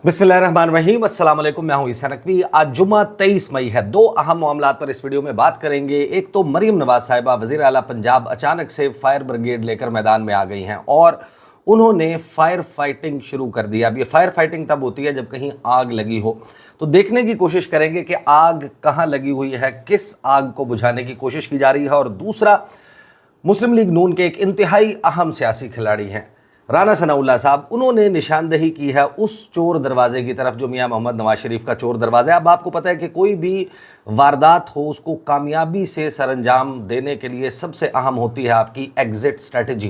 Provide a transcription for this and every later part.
बिस्मिल्लाहिर्रहमानिर्रहीम, अस्सलाम वालेकुम। मैं हूं ईसा नकवी। आज जुम्मा 23 मई है। दो अहम मामलात पर इस वीडियो में बात करेंगे। एक तो मरीम नवाज साहिबा वज़ीर आला पंजाब अचानक से फायर ब्रिगेड लेकर मैदान में आ गई हैं और उन्होंने फायर फाइटिंग शुरू कर दी। अब ये फायर फाइटिंग तब होती है जब कहीं आग लगी हो, तो देखने की कोशिश करेंगे कि आग कहाँ लगी हुई है, किस आग को बुझाने की कोशिश की जा रही है। और दूसरा, मुस्लिम लीग नून के एक इंतहाई अहम सियासी खिलाड़ी हैं राना सनाउल्लाह साहब, उन्होंने निशानदही की है उस चोर दरवाजे की तरफ जो मियां मोहम्मद नवाज शरीफ का चोर दरवाज़ा है। अब आपको पता है कि कोई भी वारदात हो उसको कामयाबी से सरअंजाम देने के लिए सबसे अहम होती है आपकी एग्ज़िट स्ट्रेटजी,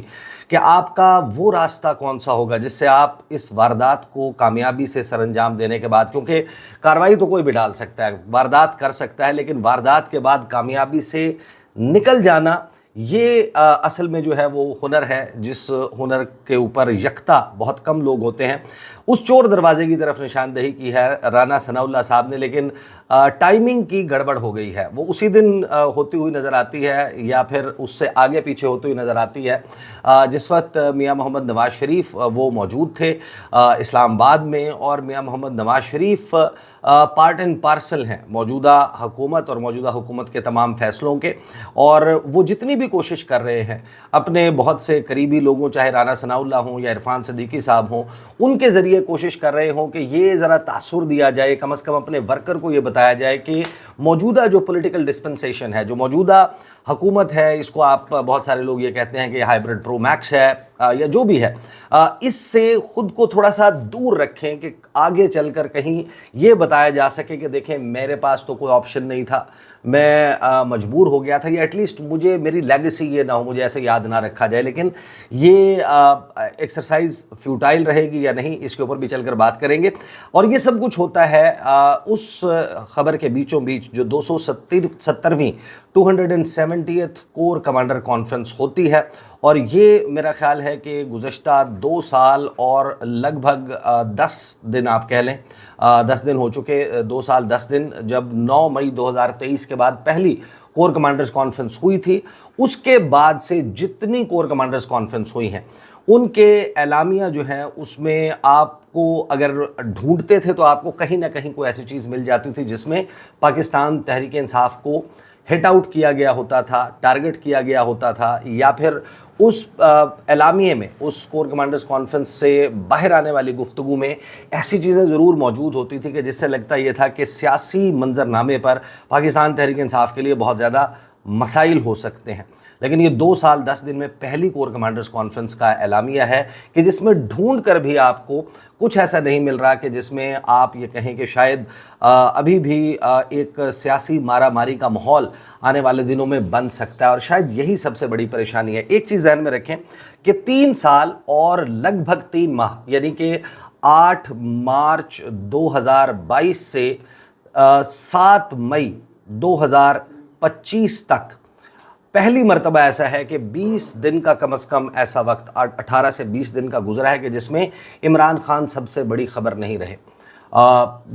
कि आपका वो रास्ता कौन सा होगा जिससे आप इस वारदात को कामयाबी से सरअंजाम देने के बाद, क्योंकि कार्रवाई तो कोई भी डाल सकता है, वारदात कर सकता है, लेकिन वारदात के बाद कामयाबी से निकल जाना, ये असल में जो है वो हुनर है जिस हुनर के ऊपर यकता बहुत कम लोग होते हैं। उस चोर दरवाजे की तरफ निशानदही की है राना सनाउल्लाह साहब ने, लेकिन टाइमिंग की गड़बड़ हो गई है। वो उसी दिन होती हुई नज़र आती है या फिर उससे आगे पीछे होती हुई नज़र आती है जिस वक्त मियां मोहम्मद नवाज शरीफ वो मौजूद थे इस्लामाबाद में, और मियां Mohammad Nawaz Sharif part and parcel हैं मौजूदा हुकूमत और मौजूदा हुकूमत के तमाम फ़ैसलों के। और वो जितनी भी कोशिश कर रहे हैं अपने बहुत से करीबी लोगों, चाहे राना सनाउल्लाह हों या इरफान सिद्दीकी साहब हों, उनके ज़रिए कोशिश कर रहे हों कि ये ज़रा तासुर दिया जाए, कम से कम अपने वर्कर को ये बताया जाए कि मौजूदा जो पॉलिटिकल डिस्पेंसेशन है, जो मौजूदा हुकूमत है, इसको आप बहुत सारे लोग ये कहते हैं कि हाइब्रिड प्रो मैक्स है या जो भी है, इससे ख़ुद को थोड़ा सा दूर रखें कि आगे चलकर कहीं ये बताया जा सके कि देखें मेरे पास तो कोई ऑप्शन नहीं था, मैं मजबूर हो गया था, या एटलीस्ट मुझे मेरी लेगेसी ये ना हो, मुझे ऐसे याद ना रखा जाए। लेकिन ये एक्सरसाइज फ्यूटाइल रहेगी या नहीं, इसके ऊपर भी चलकर बात करेंगे। और ये सब कुछ होता है उस खबर के बीचों बीच जो 270वीं 270th कोर कमांडर कॉन्फ्रेंस होती है। और ये मेरा ख्याल है कि गुज़श्ता 2 साल और लगभग 10 दिन आप कह लें, 10 दिन हो चुके, 2 साल 10 दिन, जब 9 मई 2023 के बाद पहली कोर कमांडर्स कॉन्फ्रेंस हुई थी, उसके बाद से जितनी कोर कमांडर्स कॉन्फ्रेंस हुई हैं उनके एलामिया जो हैं उसमें आपको अगर ढूंढते थे तो आपको कहीं ना कहीं कोई ऐसी चीज़ मिल जाती थी जिसमें पाकिस्तान तहरीक इंसाफ को हिट आउट किया गया होता था, टारगेट किया गया होता था, या फिर उस एलामिये में, उस कोर कमांडर्स कॉन्फ्रेंस से बाहर आने वाली गुफ्तगू में ऐसी चीज़ें ज़रूर मौजूद होती थी कि जिससे लगता ये था कि सियासी मंजरनामे पर पाकिस्तान तहरीक इंसाफ के लिए बहुत ज़्यादा मसाइल हो सकते हैं। लेकिन ये 2 साल 10 दिन में पहली कोर कमांडर्स कॉन्फ्रेंस का एलामिया है कि जिसमें ढूंढ कर भी आपको कुछ ऐसा नहीं मिल रहा कि जिसमें आप ये कहें कि शायद अभी भी एक सियासी मारामारी का माहौल आने वाले दिनों में बन सकता है। और शायद यही सबसे बड़ी परेशानी है। एक चीज़ ध्यान में रखें कि 3 साल और लगभग 3 माह, यानी कि 8 मार्च 2022 से 7 मई 2025 तक पहली मर्तबा ऐसा है कि 20 दिन का कम से कम ऐसा वक्त 18 से 20 दिन का गुजरा है कि जिसमें इमरान खान सबसे बड़ी खबर नहीं रहे।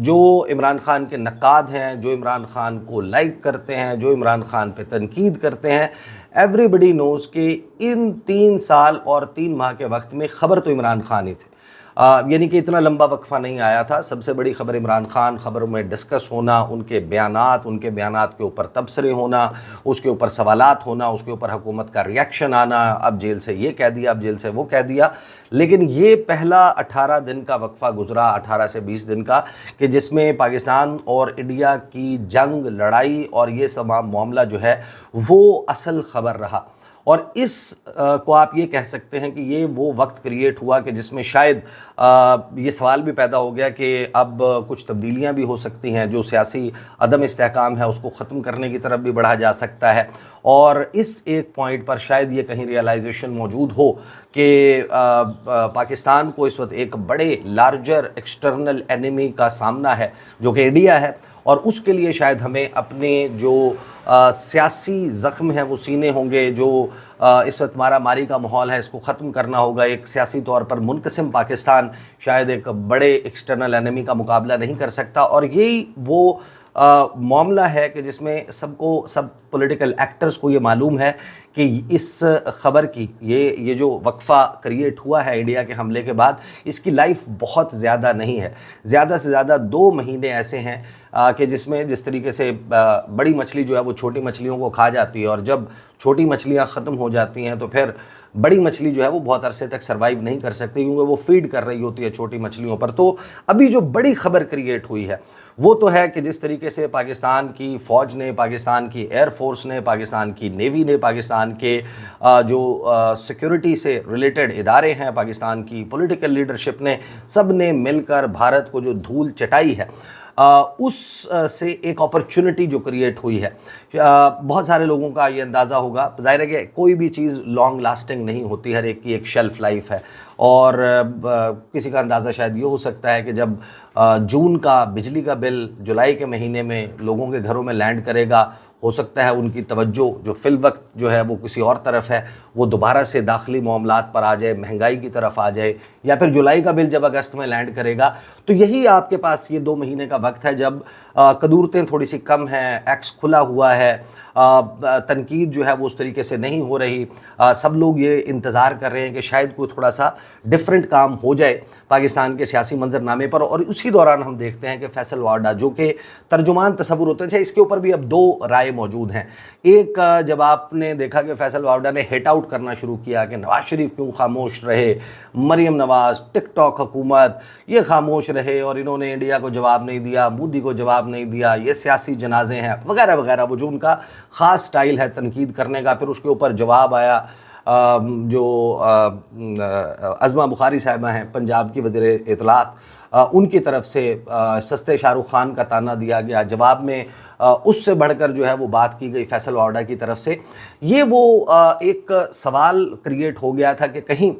जो इमरान खान के नक्काद हैं, जो इमरान खान को लाइक करते हैं, जो इमरान खान पे तनकीद करते हैं, एवरीबडी नोज़ कि इन 3 साल और 3 माह के वक्त में ख़बर तो इमरान खान ही थे। यानी कि इतना लंबा वक्फा नहीं आया था। सबसे बड़ी खबर इमरान खान, खबरों में डिस्कस होना, उनके बयानात के ऊपर तबसरे होना, उसके ऊपर सवालात होना, उसके ऊपर हुकूमत का रिएक्शन आना, अब जेल से ये कह दिया, अब जेल से वो कह दिया। लेकिन ये पहला 18 दिन का वक्फा गुजरा, 18 से 20 दिन का, कि जिसमें पाकिस्तान और इंडिया की जंग, लड़ाई और ये तमाम मामला जो है वो असल ख़बर रहा। और इस को आप ये कह सकते हैं कि ये वो वक्त क्रिएट हुआ कि जिसमें शायद ये सवाल भी पैदा हो गया कि अब कुछ तब्दीलियां भी हो सकती हैं, जो सियासी अदम इस्तेहकाम है उसको ख़त्म करने की तरफ भी बढ़ा जा सकता है। और इस एक पॉइंट पर शायद ये कहीं रियलाइजेशन मौजूद हो कि पाकिस्तान को इस वक्त एक बड़े लार्जर एक्सटर्नल एनिमी का सामना है जो कि इंडिया है, और उसके लिए शायद हमें अपने जो सियासी ज़ख्म हैं वो सीने होंगे, जो इस वक्त मारा मारी का माहौल है, इसको ख़त्म करना होगा। एक सियासी तौर पर मुनक़सिम पाकिस्तान शायद एक बड़े एक्सटर्नल एनिमी का मुकाबला नहीं कर सकता। और यही वो मामला है कि जिसमें सब पॉलिटिकल एक्टर्स को ये मालूम है कि इस ख़बर की ये जो वक्फ़ा क्रिएट हुआ है इंडिया के हमले के बाद, इसकी लाइफ बहुत ज़्यादा नहीं है। ज़्यादा से ज़्यादा 2 महीने ऐसे हैं कि जिसमें जिस तरीके से बड़ी मछली जो है वो छोटी मछलियों को खा जाती है, और जब छोटी मछलियाँ ख़त्म हो जाती हैं तो फिर बड़ी मछली जो है वो बहुत अरसे तक सर्वाइव नहीं कर सकती, क्योंकि वो फीड कर रही होती है छोटी मछलियों पर। तो अभी जो बड़ी खबर क्रिएट हुई है वो तो है कि जिस तरीके से पाकिस्तान की फ़ौज ने, पाकिस्तान की एयर फोर्स ने, पाकिस्तान की नेवी ने, पाकिस्तान के जो सिक्योरिटी से रिलेटेड इदारे हैं, पाकिस्तान की पॉलिटिकल लीडरशिप ने, सब ने मिलकर भारत को जो धूल चटाई है, उस से एक अपॉर्चुनिटी जो क्रिएट हुई है। बहुत सारे लोगों का ये अंदाज़ा होगा, ज़ाहिर है कि कोई भी चीज़ लॉन्ग लास्टिंग नहीं होती, हर एक की एक शेल्फ़ लाइफ है। और किसी का अंदाज़ा शायद ये हो सकता है कि जब जून का बिजली का बिल जुलाई के महीने में लोगों के घरों में लैंड करेगा, हो सकता है उनकी तवज्जो जो फिल वक्त जो है वो किसी और तरफ है, वो दोबारा से दाखिली मामलात पर आ जाए, महंगाई की तरफ आ जाए, या फिर जुलाई का बिल जब अगस्त में लैंड करेगा। तो यही आपके पास ये 2 महीने का वक्त है जब कदूरतें थोड़ी सी कम हैं, एक्स खुला हुआ है, तनकीद जो है वो उस तरीके से नहीं हो रही। सब लोग ये इंतज़ार कर रहे हैं कि शायद कोई थोड़ा सा डिफरेंट काम हो जाए पाकिस्तान के सियासी मंजरनामे पर। और उसी दौरान हम देखते हैं कि फैसल वाडा जो कि तर्जुमान तसव्वुर होते हैं, इसके ऊपर भी अब 2 राय मौजूद हैं। एक, जब आपने देखा कि फैसल वाडा ने हिट आउट करना शुरू किया कि नवाज शरीफ क्यों खामोश रहे, मरीम नवाज, टिकटॉक हुकूमत ये खामोश रहे और इन्होंने इंडिया को जवाब नहीं दिया, मोदी को जवाब नहीं दिया, ये सियासी जनाजे हैं वगैरह वगैरह, वो जो उनका ख़ास स्टाइल है तनकीद करने का। फिर उसके ऊपर जवाब आया जो अज़मा बुखारी साहिबा हैं, पंजाब की वज़ीर इत्तलात, उनकी तरफ से सस्ते शाहरुख खान का ताना दिया गया। जवाब में उससे बढ़कर जो है वो बात की गई फैसल वाडा की तरफ से। ये वो एक सवाल क्रिएट हो गया था कि कहीं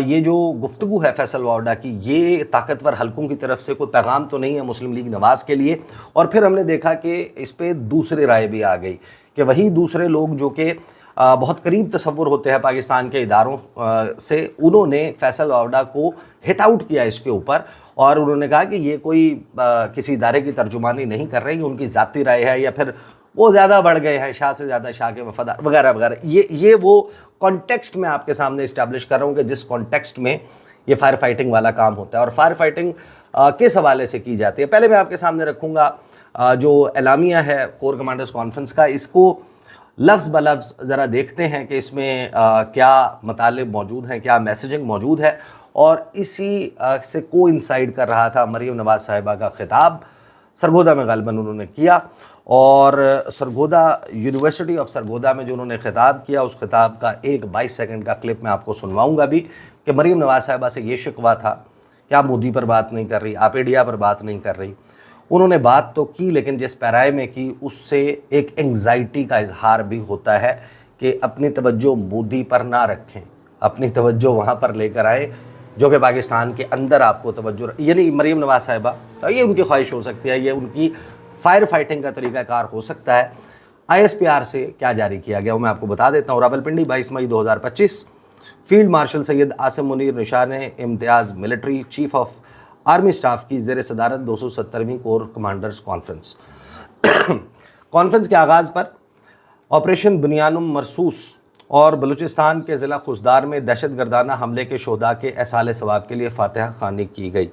ये जो गुफ्तगू है फैसल वाडा की, ये ताकतवर हलकों की तरफ से कोई पैगाम तो नहीं है मुस्लिम लीग नवाज़ के लिए। और फिर हमने देखा कि इस पर दूसरी राय भी आ गई कि वही दूसरे लोग जो कि बहुत करीब तसव्वुर होते हैं पाकिस्तान के इदारों से, उन्होंने फैसल वाडा को हिट आउट किया इसके ऊपर, और उन्होंने कहा कि ये कोई किसी इदारे की तर्जुमानी नहीं कर रही, उनकी ज़ाती राय है, या फिर वो ज़्यादा बढ़ गए हैं, शाह से ज़्यादा शाह के वफादार वगैरह वगैरह। ये वो कॉन्टेक्स्ट में आपके सामने इस्टेब्लिश कर रहा हूँ कि जिस कॉन्टेक्स्ट में ये फायर फाइटिंग वाला काम होता है और फायर फाइटिंग किस हवाले से की जाती है। पहले मैं आपके सामने रखूँगा जो एलामिया है कोर कमांडर्स कॉन्फ्रेंस का, इसको लफ्ज़ ब लफ्ज़ ज़रा देखते हैं कि इसमें क्या मतालिब मौजूद हैं, क्या मैसेजिंग मौजूद है। और इसी से कोइंसाइड कर रहा था मरीम नवाज़ साहिबा का खिताब सरगोदा में ग़ालिबन उन्होंने किया, और सरगोदा यूनिवर्सिटी ऑफ सरगोदा में जो उन्होंने खिताब किया, उस खिताब का एक 22 सेकंड का क्लिप मैं आपको सुनवाऊंगा भी कि मरीम नवाज़ साहिबा से ये शिकवा था कि आप मोदी पर बात नहीं कर रही, आप इंडिया पर बात नहीं कर रही। उन्होंने बात तो की, लेकिन जिस पैराए में की उससे एक एंग्जाइटी का इजहार भी होता है कि अपनी तवज्जो मोदी पर ना रखें, अपनी तवज्जो वहाँ पर लेकर आए जो कि पाकिस्तान के अंदर आपको तवज्जो, यानी मरीम नवाज़ साहिबा, तो ये उनकी ख्वाहिश हो सकती है, ये उनकी फायर फाइटिंग का तरीक़ाकार हो सकता है। ISPR से क्या जारी किया गया वो मैं आपको बता देता हूँ। रावलपिंडी 22 मई 2025, फील्ड मार्शल सैयद आसिम मुनीर निशान इम्तियाज़ military chief of army staff की ज़ेर सदारत 270वीं कोर कमांडर्स कॉन्फ्रेंस। कॉन्फ्रेंस के आगाज़ पर ऑपरेशन बुनियानुम मरसूस और बलूचिस्तान के ज़िला खुशदार में दहशतगर्दाना हमले के शोधा के एहसाल सवाब के लिए फातिहा ख़्वानी की गई।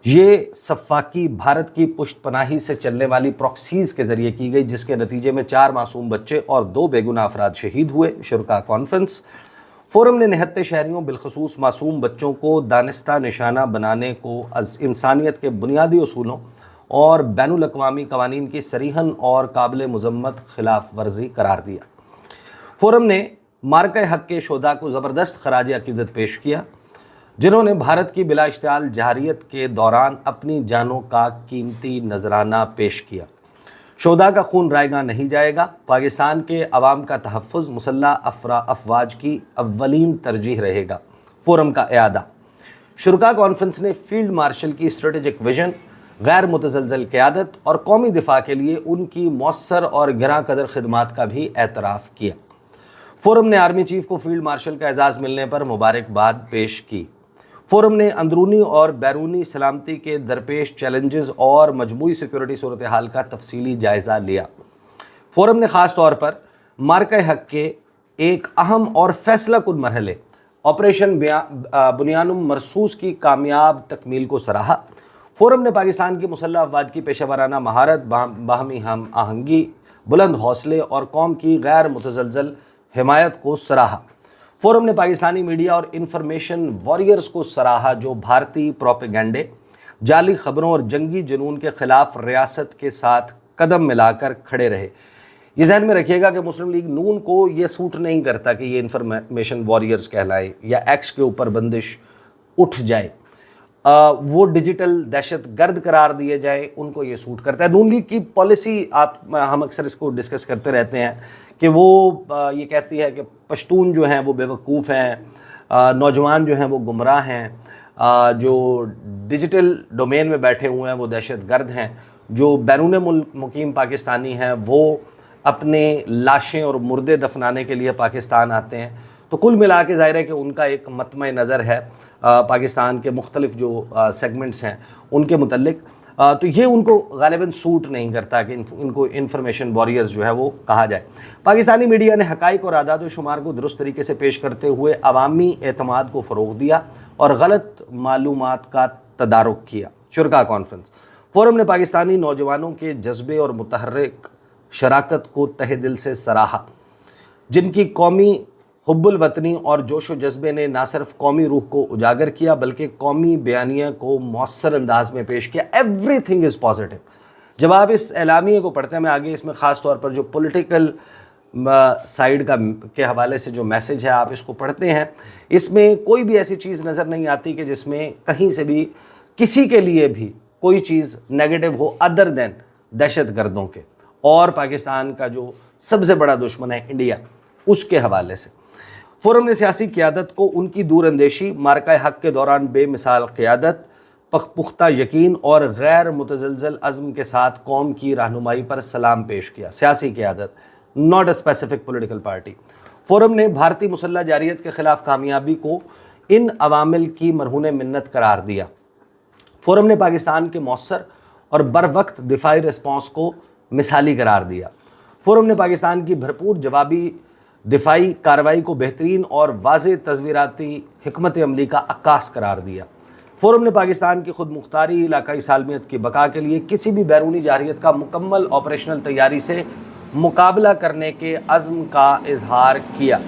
ये सफ़ाकी भारत की पुष्ट पनाही से चलने वाली प्रॉक्सीज़ के ज़रिए की गई, जिसके नतीजे में 4 मासूम बच्चे और 2 बेगुनाह अफराद शहीद हुए। शुरका कॉन्फ्रेंस फोरम ने निहत्ते शहरियों बिलखसूस मासूम बच्चों को दानिस्ता निशाना बनाने को इंसानियत के बुनियादी उसूलों और बैनुल अक़वामी क़वानीन की सरीहन और काबिल मज़म्मत खिलाफ वर्जी करार दिया। फोरम ने मार्का हक़ के शोधा को ज़बरदस्त खराज अक़ीदत पेश किया, जिन्होंने भारत की बिला इश्तियाल जहारियत के दौरान अपनी जानों का कीमती नजराना पेश किया। शोधा का खून रायगा नहीं जाएगा, पाकिस्तान के अवाम का तहफ़्फ़ुज़ मुसल्लह अफवाज की अव्वलीन तरजीह रहेगा। फोरम का इयादा। शुरका कॉन्फ्रेंस ने फील्ड मार्शल की स्ट्रेटेजिक विजन, गैर मुतज़लज़ल क़यादत और कौमी दिफा के लिए उनकी मौसर और गिरां कदर खिदमात का भी एतराफ़ किया। فورم نے آرمی چیف کو فیلڈ مارشل کا اعزاز ملنے پر مبارکباد پیش کی۔ فورم نے اندرونی اور بیرونی سلامتی کے درپیش چیلنجز اور مجموعی سیکورٹی صورتحال کا تفصیلی جائزہ لیا۔ فورم نے خاص طور پر مارکہ حق کے ایک اہم اور فیصلہ کن مرحلے آپریشن بنیان مرصوص کی کامیاب تکمیل کو سراہا۔ فورم نے پاکستان کی مسلح افواج کی پیشہ ورانہ مہارت، باہمی ہم آہنگی، بلند حوصلے اور قوم کی غیر متزلزل حمایت کو سراہا۔ فورم نے پاکستانی میڈیا اور انفارمیشن واریئرز کو سراہا جو بھارتی پروپیگنڈے، جعلی خبروں اور جنگی جنون کے خلاف ریاست کے ساتھ قدم ملا کر کھڑے رہے۔ یہ ذہن میں رکھیے گا کہ مسلم لیگ نون کو یہ سوٹ نہیں کرتا کہ یہ انفارمیشن واریئرز کہلائیں یا ایکس کے اوپر بندش اٹھ جائے، وہ ڈیجیٹل دہشت گرد قرار دیے جائیں، ان کو یہ سوٹ کرتا ہے۔ نون لیگ کی پالیسی ہم اکثر اس کو ڈسکس کرتے رہتے ہیں کہ وہ یہ کہتی ہے کہ پشتون جو ہیں وہ بے وقوف ہیں، نوجوان جو ہیں وہ گمراہ ہیں، جو ڈیجیٹل ڈومین میں بیٹھے ہوئے ہیں وہ دہشت گرد ہیں، جو بیرون ملک مقیم پاکستانی ہیں وہ اپنے لاشیں اور مردے دفنانے کے لیے پاکستان آتے ہیں۔ تو کل ملا کے ظاہر ہے کہ ان کا ایک مطمع نظر ہے پاکستان کے مختلف جو سیگمنٹس ہیں ان کے متعلق، تو یہ ان کو غالباً سوٹ نہیں کرتا کہ ان کو انفارمیشن واریئرز جو ہے وہ کہا جائے۔ پاکستانی میڈیا نے حقائق اور اعداد و شمار کو درست طریقے سے پیش کرتے ہوئے عوامی اعتماد کو فروغ دیا اور غلط معلومات کا تدارک کیا۔ شرکا کانفرنس۔ فورم نے پاکستانی نوجوانوں کے جذبے اور متحرک شراکت کو تہہ دل سے سراہا، جن کی قومی حب الوطنی اور جوش و جذبے نے نہ صرف قومی روح کو اجاگر کیا بلکہ قومی بیانیہ کو مؤثر انداز میں پیش کیا۔ Every thing is positive. جب آپ اس اعلامیے کو پڑھتے ہیں، میں آگے اس میں خاص طور پر جو پولیٹیکل سائیڈ کے حوالے سے جو میسج ہے آپ اس کو پڑھتے ہیں، اس میں کوئی بھی ایسی چیز نظر نہیں آتی کہ جس میں کہیں سے بھی کسی کے لیے بھی کوئی چیز نیگیٹو ہو ادر دین دہشت گردوں کے اور پاکستان کا جو سب سے بڑا دشمن ہے انڈیا، اس کے حوالے سے۔ فورم نے سیاسی قیادت کو ان کی دور اندیشی، مارکہ حق کے دوران بے مثال قیادت، پختہ یقین اور غیر متزلزل عزم کے ساتھ قوم کی رہنمائی پر سلام پیش کیا۔ سیاسی قیادت، not a specific political party. Forum نے بھارتی مسلح جارحیت کے خلاف کامیابی کو ان عوامل کی مرہون منت قرار دیا۔ فورم نے پاکستان کے مؤثر اور بروقت دفاعی رسپانس کو مثالی قرار دیا۔ فورم نے پاکستان کی بھرپور جوابی دفاعی کارروائی کو بہترین اور واضح تصویراتی حکمت عملی کا عکاس قرار دیا۔ فورم نے پاکستان کی خود مختاری، علاقائی سالمیت کی بقا کے لیے کسی بھی بیرونی جارحیت کا مکمل آپریشنل تیاری سے مقابلہ کرنے کے عزم کا اظہار کیا۔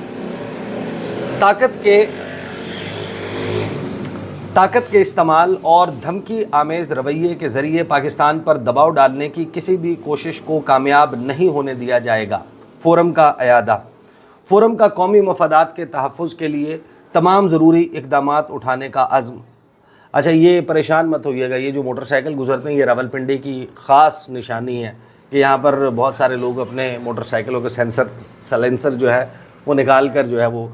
طاقت کے استعمال اور دھمکی آمیز رویے کے ذریعے پاکستان پر دباؤ ڈالنے کی کسی بھی کوشش کو کامیاب نہیں ہونے دیا جائے گا۔ فورم کا اعادہ۔ فورم کا قومی مفادات کے تحفظ کے لیے تمام ضروری اقدامات اٹھانے کا عزم۔ اچھا، یہ پریشان مت ہوئیے گا، یہ جو موٹر سائیکل گزرتے ہیں یہ راولپنڈی کی خاص نشانی ہے کہ یہاں پر بہت سارے لوگ اپنے موٹر سائیکلوں کے سلنسر جو ہے وہ نکال کر جو ہے وہ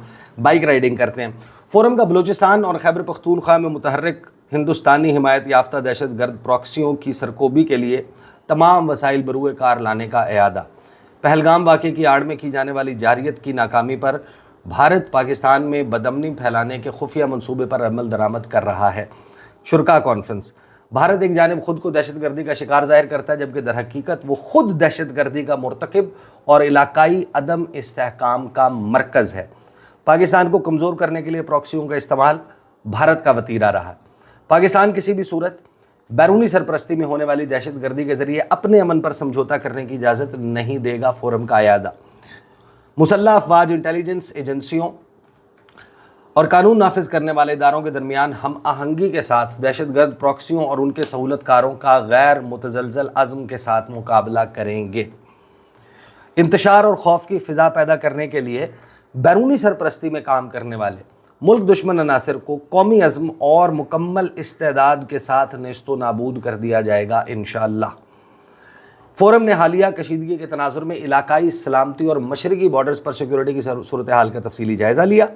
بائک رائڈنگ کرتے ہیں۔ فورم کا بلوچستان اور خیبر پختونخوا میں متحرک ہندوستانی حمایت یافتہ دہشت گرد پراکسیوں کی سرکوبی کے لیے تمام وسائل بروئے کار لانے کا اعادہ۔ پہلگام واقعے کی آڑ میں کی جانے والی جارحیت کی ناکامی پر بھارت پاکستان میں بدامنی پھیلانے کے خفیہ منصوبے پر عمل درآمد کر رہا ہے۔ شرکا کانفرنس۔ بھارت ایک جانب خود کو دہشت گردی کا شکار ظاہر کرتا ہے جبکہ در حقیقت وہ خود دہشت گردی کا مرتکب اور علاقائی عدم استحکام کا مرکز ہے۔ پاکستان کو کمزور کرنے کے لیے پراکسیوں کا استعمال بھارت کا وتیرہ رہا۔ پاکستان کسی بھی صورت بیرونی سرپرستی میں ہونے والی دہشت گردی کے ذریعے اپنے امن پر سمجھوتہ کرنے کی اجازت نہیں دے گا۔ فورم کا اعادہ۔ مسلح افواج، انٹیلیجنس ایجنسیوں اور قانون نافذ کرنے والے اداروں کے درمیان ہم آہنگی کے ساتھ دہشت گرد پراکسیوں اور ان کے سہولت کاروں کا غیر متزلزل عزم کے ساتھ مقابلہ کریں گے۔ انتشار اور خوف کی فضا پیدا کرنے کے لیے بیرونی سرپرستی میں کام کرنے والے ملک دشمن عناصر کو قومی عزم اور مکمل استعداد کے ساتھ نیست و نابود کر دیا جائے گا انشاءاللہ۔ فورم نے حالیہ کشیدگی کے تناظر میں علاقائی سلامتی اور مشرقی بارڈرز پر سیکورٹی کی صورتحال کا تفصیلی جائزہ لیا۔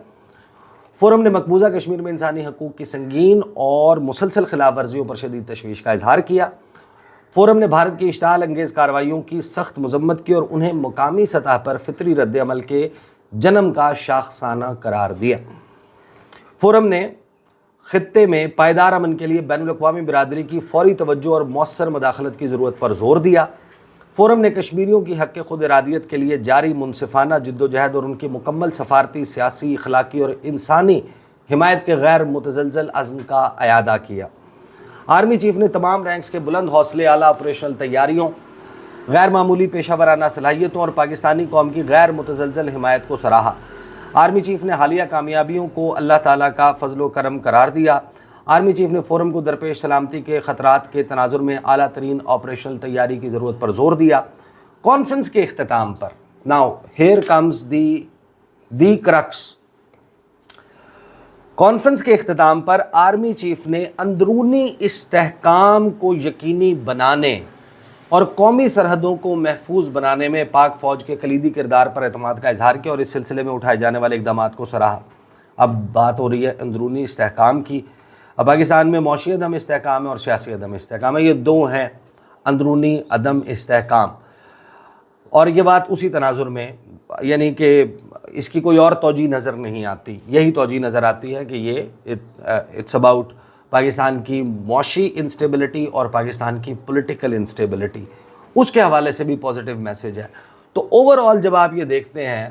فورم نے مقبوضہ کشمیر میں انسانی حقوق کی سنگین اور مسلسل خلاف ورزیوں پر شدید تشویش کا اظہار کیا۔ فورم نے بھارت کی اشتعال انگیز کارروائیوں کی سخت مذمت کی اور انہیں مقامی سطح پر فطری رد عمل کے जन्म का शाखसाना करार दिया। फोरम ने खित्ते में पायदार अमन के लिए बैनुल-अक़वामी बिरादरी की फौरी तवज्जो और मौसर मदाखलत की ज़रूरत पर जोर दिया। फोरम ने कश्मीरियों की हक़ खुद इरादियत के लिए जारी मुनसिफाना जिद्दोजहद और उनकी मुकम्मल सफारती, सियासी, अखलाकी और इंसानी हिमायत के गैर मुतज़लज़ल अज़्म का अयादा किया। आर्मी चीफ ने तमाम रैंक्स के बुलंद हौसले, आला ऑपरेशनल तैयारियों, गैर मामूली पेशा वराना सलाहियतों और पाकिस्तानी कौम की गैर मुतज़लज़ल हिमायत को सराहा। आर्मी चीफ ने हालिया कामयाबियों को अल्लाह ताला का फजल करम करार दिया। आर्मी चीफ ने फोरम को दरपेश सलामती के ख़तरात के तनाजुर में आला तरीन ऑपरेशनल तैयारी की ज़रूरत पर जोर दिया। कॉन्फ्रेंस के अख्ताम पर, now here comes the crux, conference के अख्ताम पर आर्मी चीफ ने अंदरूनी इस्तेहकाम को यकीनी बनाने और कौमी सरहदों को महफूज बनाने में पाक फ़ौज के कलीदी किरदार पर एतमाद का इजहार किया और इस सिलसिले में उठाए जाने वाले इक़दामात को सराहा। अब बात हो रही है अंदरूनी इस्तेहकाम की। अब पाकिस्तान में मौशी अदम इस्तेहकाम है और सियासी अदम इस्तेहकाम है, ये दो हैं अंदरूनी अदम इस्तेहकाम। और ये बात उसी तनाजुर में, यानी कि इसकी कोई और तौजी नज़र नहीं आती, यही तौजी नज़र आती है कि ये इट्स अबाउट पाकिस्तान की मौशी इंस्टेबिलिटी और पाकिस्तान की पॉलिटिकल इंस्टेबिलिटी, उसके हवाले से भी पॉजिटिव मैसेज है। तो ओवरऑल जब आप ये देखते हैं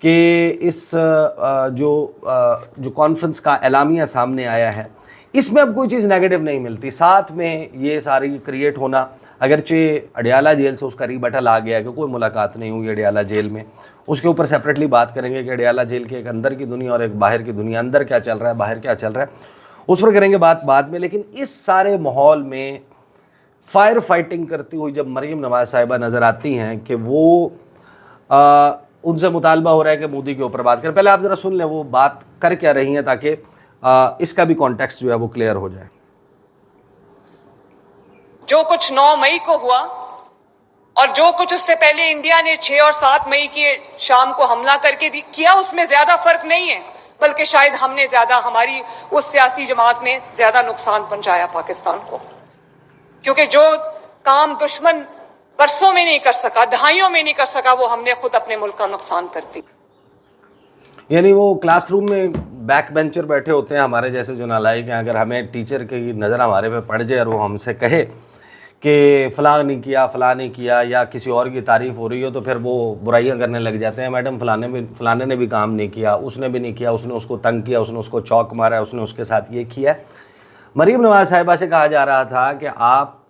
कि इस जो कॉन्फ्रेंस का एलामिया सामने आया है, इसमें अब कोई चीज़ नेगेटिव नहीं मिलती। साथ में ये सारी क्रिएट होना, अगरचे अडियाला जेल से उसका रीबटल आ गया कि कोई मुलाकात नहीं हुई अडियाला जेल में, उसके ऊपर सेपरेटली बात करेंगे कि अडियाला जेल के एक अंदर की दुनिया और एक बाहर की दुनिया, अंदर क्या चल रहा है, बाहर क्या चल रहा है, उस पर करेंगे बात बाद में। लेकिन इस सारे माहौल में फायर फाइटिंग करती हुई जब मरीम नवाज़ साहिबा नज़र आती हैं कि वो उनसे मुतालबा हो रहा है कि मोदी के ऊपर बात करें। पहले आप ज़रा सुन लें वो बात कर क्या रही हैं, ताकि इसका भी कॉन्टेक्स्ट जो है वो क्लियर हो जाए। जो कुछ 9 मई को हुआ और जो कुछ उससे पहले इंडिया ने 6 और 7 मई की शाम को हमला करके किया, उसमें ज्यादा फर्क नहीं है, बल्कि शायद हमने ज्यादा, हमारी उस सियासी जमात ने ज्यादा नुकसान पहुंचाया पाकिस्तान को, क्योंकि जो काम दुश्मन बरसों में नहीं कर सका, दहाइयों में नहीं कर सका, वो हमने खुद अपने मुल्क का नुकसान कर दी। यानी वो क्लासरूम में बैक बेंचर बैठे होते हैं हमारे जैसे जो नालायक हैं, अगर हमें टीचर की नज़र हमारे पे पड़ जाए और वो हमसे कहे कि फ़लाँ नहीं किया, फ़लाँ नहीं किया, या किसी और की तारीफ़ हो रही हो, तो फिर वो बुराइयां करने लग जाते हैं। मैडम फ़लाने ने भी काम नहीं किया, उसने भी नहीं किया, उसने उसको तंग किया, उसने उसको चौक मारा, उसने उसके साथ ये किया। मरीम नवाज़ साहिबा से कहा जा रहा था कि आप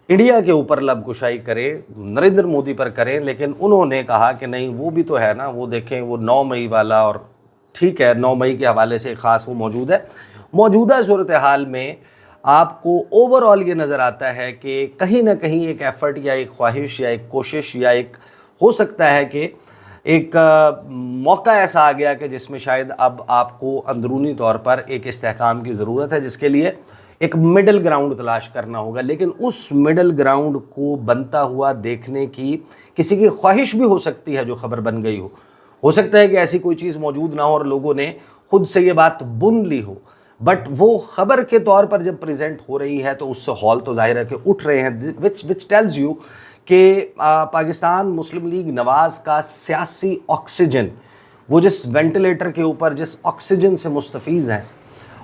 इंडिया के ऊपर लबकुशाई करें, नरेंद्र मोदी पर करें, लेकिन उन्होंने कहा कि नहीं, वो भी तो है ना, वो देखें वो 9 मई वाला, और ठीक है 9 मई के हवाले से ख़ास वो मौजूद है। मौजूदा सूरत हाल में आपको ओवरऑल ये नज़र आता है कि कहीं ना कहीं एक एफ़र्ट या एक ख्वाहिश या एक कोशिश या एक, हो सकता है कि एक मौका ऐसा आ गया कि जिसमें शायद अब आपको अंदरूनी तौर पर एक इस्तेहकाम की ज़रूरत है, जिसके लिए एक मिडल ग्राउंड तलाश करना होगा। लेकिन उस मिडल ग्राउंड को बनता हुआ देखने की किसी की ख्वाहिश भी हो सकती है जो खबर बन गई हो सकता है कि ऐसी कोई चीज़ मौजूद ना हो और लोगों ने खुद से ये बात बुन ली हो, बट वो खबर के तौर पर जब प्रेजेंट हो रही है तो उससे हौल तो जाहिर है कि उठ रहे हैं, विच टेल्स यू कि पाकिस्तान मुस्लिम लीग नवाज़ का सियासी ऑक्सीजन, वो जिस वेंटिलेटर के ऊपर जिस ऑक्सीजन से मुस्तफ़ीज़ हैं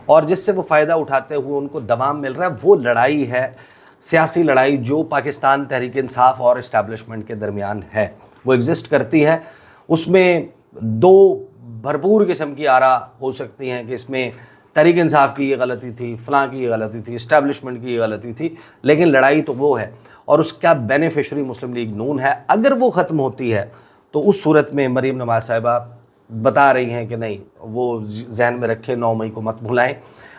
और जिससे वो फ़ायदा उठाते हुए उनको दवाम मिल रहा है, वो लड़ाई है, सियासी लड़ाई जो पाकिस्तान तहरीक इंसाफ और इस्टेब्लिशमेंट के दरमियान है, वो एग्जिस्ट करती है। उसमें दो भरपूर किस्म की आरा हो सकती हैं कि इसमें तहरीक इंसाफ की ये गलती थी, फ़लाँ की ये गलती थी, इस्टेब्लिशमेंट की ये गलती थी, लेकिन लड़ाई तो वो है और उसका बेनिफिशरी मुस्लिम लीग नून है। अगर वो ख़त्म होती है तो उस सूरत में मरीम नवाज़ साहिबा बता रही हैं कि नहीं, वो जहन में रखें 9 मई को मत भुलाएं।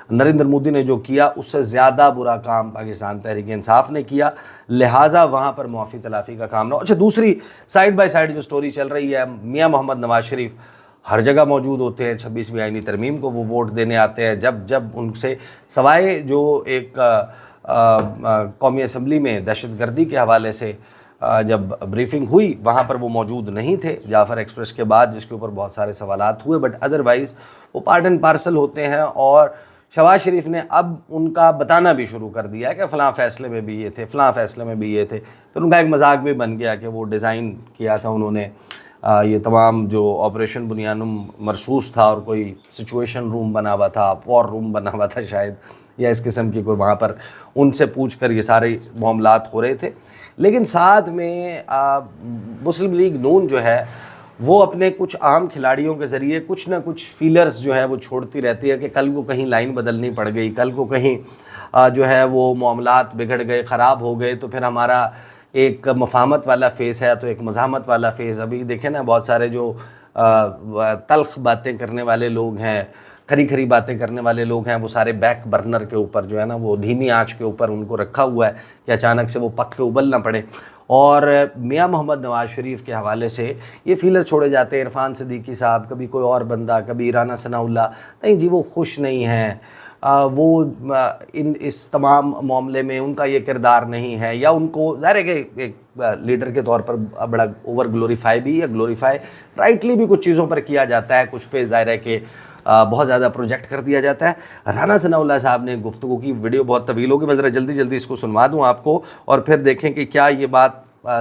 नरेंद्र मोदी ने जो किया उससे ज़्यादा बुरा काम पाकिस्तान तहरीक इंसाफ ने किया, लिहाजा वहाँ पर मुआफ़ी तलाफ़ी का काम ना हो। अच्छा, दूसरी साइड बाय साइड जो स्टोरी चल रही है, मियाँ मोहम्मद नवाज़ शरीफ हर जगह मौजूद होते हैं, 26वीं आईनी तरमीम को वो वोट देने आते हैं, जब उनसे सवाए जो एक कौमी असम्बली में दहशतगर्दी के हवाले से जब ब्रीफिंग हुई वहाँ पर वो मौजूद नहीं थे, जाफ़र एक्सप्रेस के बाद, जिसके ऊपर बहुत सारे सवालात हुए, बट अदरवाइज़ वो पार्ट एंड पार्सल होते हैं। और शहबाज शरीफ ने अब उनका बताना भी शुरू कर दिया है कि फ़लाँ फ़ैसले में भी ये थे, फ़लाँ फ़ैसले में भी ये थे। फिर उनका एक मजाक भी बन गया कि वो डिज़ाइन किया था उन्होंने یہ تمام جو آپریشن بنیانم مرصوص تھا اور کوئی سچویشن روم بنا ہوا تھا، وار روم بنا ہوا تھا شاید، یا اس قسم کی کوئی وہاں پر ان سے پوچھ کر یہ سارے معاملات ہو رہے تھے. لیکن ساتھ میں مسلم لیگ نون جو ہے وہ اپنے کچھ عام کھلاڑیوں کے ذریعے کچھ نہ کچھ فیلرز جو ہے وہ چھوڑتی رہتی ہے کہ کل کو کہیں لائن بدلنی پڑ گئی، کل کو کہیں جو ہے وہ معاملات بگڑ گئے، خراب ہو گئے، تو پھر ہمارا ایک مفاہمت والا فیس ہے تو ایک مزاحمت والا فیس. ابھی دیکھیں نا بہت سارے جو تلخ باتیں کرنے والے لوگ ہیں، کھری کھری باتیں کرنے والے لوگ ہیں، وہ سارے بیک برنر کے اوپر جو ہے نا وہ دھیمی آنچ کے اوپر ان کو رکھا ہوا ہے کہ اچانک سے وہ پک کے ابل نہ پڑے. اور میاں محمد نواز شریف کے حوالے سے یہ فیلر چھوڑے جاتے ہیں، عرفان صدیقی صاحب، کبھی کوئی اور بندہ، کبھی رانا ثناء اللہ، نہیں جی وہ خوش نہیں ہیں، وہ اس تمام معاملے میں ان کا یہ کردار نہیں ہے، یا ان کو ظاہر ہے کہ ایک لیڈر کے طور پر بڑا اوور گلوریفائی بھی یا گلوریفائی رائٹلی بھی کچھ چیزوں پر کیا جاتا ہے، کچھ پہ ظاہر ہے کہ بہت زیادہ پروجیکٹ کر دیا جاتا ہے. رانا ثناء اللہ صاحب نے گفتگو کی، ویڈیو بہت طویل ہوگی، میں ذرا جلدی اس کو سنوا دوں آپ کو اور پھر دیکھیں کہ کیا یہ بات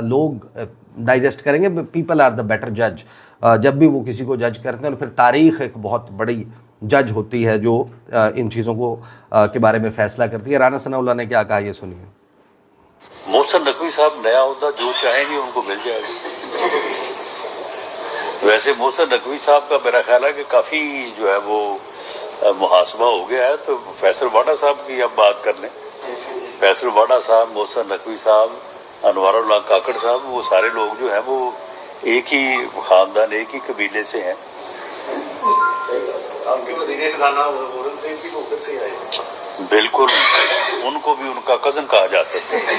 لوگ ڈائجسٹ کریں گے. پیپل آر دا بیٹر جج، جب بھی وہ کسی کو جج کرتے ہیں، اور پھر تاریخ ایک بہت بڑی جج ہوتی ہے جو ان چیزوں کو کے بارے میں فیصلہ کرتی ہے. رانا ثناء اللہ نے کیا کہا یہ سنیے. محسن نقوی صاحب نیا عہدہ جو چاہیں گے ان کو مل جائے گا. ویسے محسن نقوی صاحب کا میرا خیال ہے کہ کافی جو ہے وہ محاسبہ ہو گیا ہے، تو فیصل واڈا صاحب کی اب بات کر لیں. فیصل واڈا صاحب، محسن نقوی صاحب، انوار اللہ کاکڑ صاحب، وہ سارے لوگ جو ہیں وہ ایک ہی خاندان، ایک ہی قبیلے سے ہیں. آپ کے وزیر خزانہ اورنگ زیب بھی ادھر سے آئے، بالکل ان کو بھی ان کا کزن کہا جا سکتا ہے.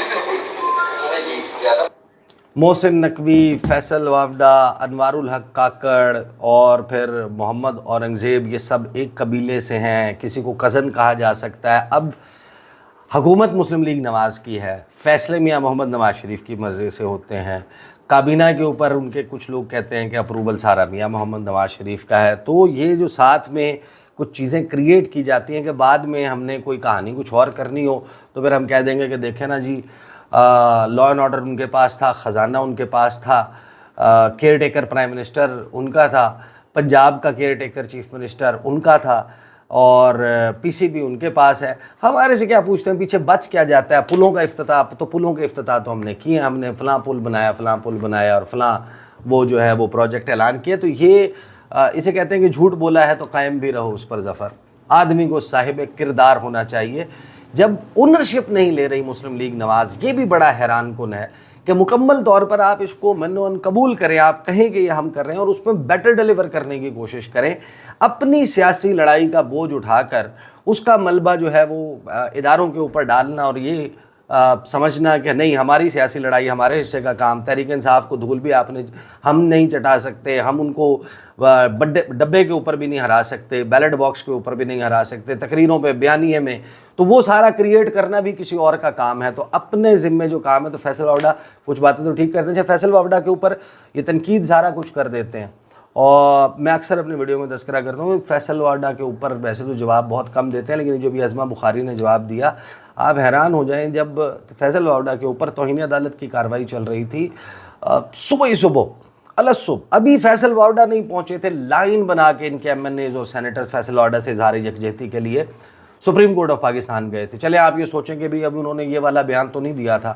محسن نقوی، فیصل وافڈا، انوار الحق کاکڑ اور پھر محمد اورنگزیب، یہ سب ایک قبیلے سے ہیں، کسی کو کزن کہا جا سکتا ہے. اب حکومت مسلم لیگ نواز کی ہے، فیصلے میاں محمد نواز شریف کی مرضی سے ہوتے ہیں، کابینہ کے اوپر ان کے کچھ لوگ کہتے ہیں کہ اپروول سارا میاں محمد نواز شریف کا ہے. تو یہ جو ساتھ میں کچھ چیزیں کریٹ کی جاتی ہیں کہ بعد میں ہم نے کوئی کہانی کچھ اور کرنی ہو تو پھر ہم کہہ دیں گے کہ دیکھیں نا جی لا اینڈ آرڈر ان کے پاس تھا، خزانہ ان کے پاس تھا، کیئر ٹیکر پرائم منسٹر ان کا تھا، پنجاب کا کیئر ٹیکر چیف منسٹر ان کا تھا، اور پی سی بی ان کے پاس ہے. ہمارے سے کیا پوچھتے ہیں پیچھے بچ کیا جاتا ہے؟ پلوں کا افتتاح، تو پلوں کے افتتاح تو ہم نے کیے، ہم نے فلاں پل بنایا، فلاں پل بنایا، اور فلاں وہ جو ہے وہ پروجیکٹ اعلان کیا. تو یہ اسے کہتے ہیں کہ جھوٹ بولا ہے تو قائم بھی رہو اس پر ظفر. آدمی کو صاحب کردار ہونا چاہیے. جب اونرشپ نہیں لے رہی مسلم لیگ نواز، یہ بھی بڑا حیران کن ہے کہ مکمل طور پر آپ اس کو منوان قبول کریں، آپ کہیں کہ یہ ہم کر رہے ہیں اور اس میں بیٹر ڈیلیور کرنے کی کوشش کریں. اپنی سیاسی لڑائی کا بوجھ اٹھا کر اس کا ملبہ جو ہے وہ اداروں کے اوپر ڈالنا اور یہ سمجھنا کہ نہیں ہماری سیاسی لڑائی ہمارے حصے کا کام، تحریک انصاف کو دھول بھی ہم نہیں چٹا سکتے، ہم ان کو ڈبے کے اوپر بھی نہیں ہرا سکتے، بیلٹ باکس کے اوپر بھی نہیں ہرا سکتے، تقریروں پہ بیانیے میں، تو وہ سارا کریٹ کرنا بھی کسی اور کا کام ہے. تو اپنے ذمے جو کام ہے، تو فیصل وافڈا کچھ باتیں تو ٹھیک کرتے ہیں. فیصل وافڈا کے اوپر یہ تنقید سارا کچھ کر دیتے ہیں، اور میں اکثر اپنی ویڈیو میں تذکرہ کرتا ہوں فیصل وافڈا کے اوپر ویسے تو جواب بہت کم دیتے ہیں، لیکن جو بھی عظمہ بخاری نے جواب دیا آپ حیران ہو جائیں. جب فیصل وافڈا کے اوپر توہین عدالت کی کارروائی چل رہی تھی، صبح صبح ابھی فیصل وافڈا نہیں پہنچے تھے، لائن بنا کے ان کے ایم این ایز اور سینیٹرز فیصل وافڈا سے اظہار یکجہتی کے لیے سپریم کورٹ آف پاکستان گئے تھے. چلے آپ یہ سوچیں کہ بھی ابھی انہوں نے یہ والا بیان تو نہیں دیا تھا.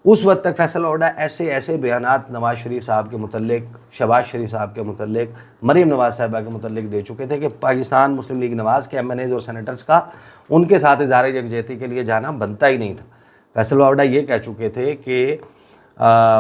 اس وقت تک فیصل وافڈا ایسے بیانات نواز شریف صاحب کے متعلق، شہباز شریف صاحب کے متعلق، مریم نواز صاحبہ کے متعلق دے چکے تھے کہ پاکستان مسلم لیگ نواز کے ایم این ایز اور سینیٹرز کا ان کے ساتھ اظہار یکجہتی کے لیے جانا بنتا ہی نہیں تھا. فیصل وافڈا یہ کہہ چکے تھے کہ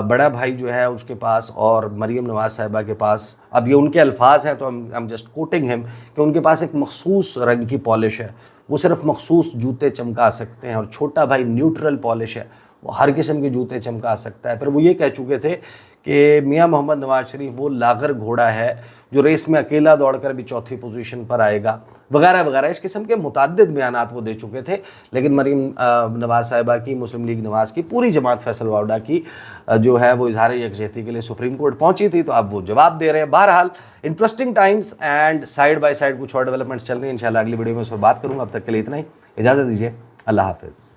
بڑا بھائی جو ہے اس کے پاس اور مریم نواز صاحبہ کے پاس، اب یہ ان کے الفاظ ہیں تو ہم جسٹ کوٹنگ ہم، کہ ان کے پاس ایک مخصوص رنگ کی پالش ہے، وہ صرف مخصوص جوتے چمکا سکتے ہیں، اور چھوٹا بھائی نیوٹرل پالش ہے، وہ ہر قسم کے جوتے چمکا سکتا ہے. پھر وہ یہ کہہ چکے تھے کہ میاں محمد نواز شریف وہ لاغر گھوڑا ہے جو ریس میں اکیلا دوڑ کر بھی چوتھی پوزیشن پر آئے گا، وغیرہ وغیرہ. اس قسم کے متعدد بیانات وہ دے چکے تھے. لیکن مریم نواز صاحبہ کی، مسلم لیگ نواز کی پوری جماعت فیصل وافڈا کی جو ہے وہ اظہار یکجہتی کے لیے سپریم کورٹ پہنچی تھی، تو اب وہ جواب دے رہے ہیں. بہرحال interesting Times and side by side کچھ اور ڈیولپمنٹس چل رہی ہیں. انشاءاللہ اگلی ویڈیو میں اس پر بات کروں گا. اب تک کے لیے اتنا ہی، اجازت دیجیے. اللہ حافظ.